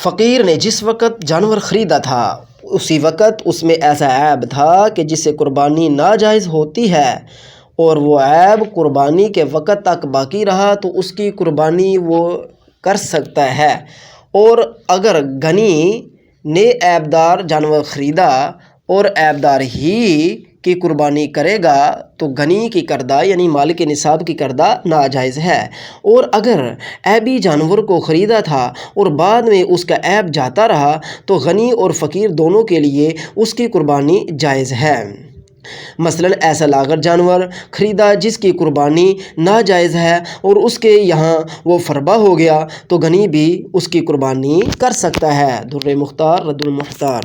فقیر نے جس وقت جانور خریدا تھا اسی وقت اس میں ایسا عیب تھا کہ جس سے قربانی ناجائز ہوتی ہے، اور وہ عیب قربانی کے وقت تک باقی رہا تو اس کی قربانی وہ کر سکتا ہے۔ اور اگر غنی نے عیب دار جانور خریدا اور عیب دار ہی کی قربانی کرے گا تو غنی کی کردہ یعنی مالک نصاب کی کردہ ناجائز ہے۔ اور اگر عیبی جانور کو خریدا تھا اور بعد میں اس کا عیب جاتا رہا تو غنی اور فقیر دونوں کے لیے اس کی قربانی جائز ہے۔ مثلاً ایسا لاغر جانور خریدا جس کی قربانی ناجائز ہے اور اس کے یہاں وہ فربہ ہو گیا تو غنی بھی اس کی قربانی کر سکتا ہے۔ در مختار رد المحتار۔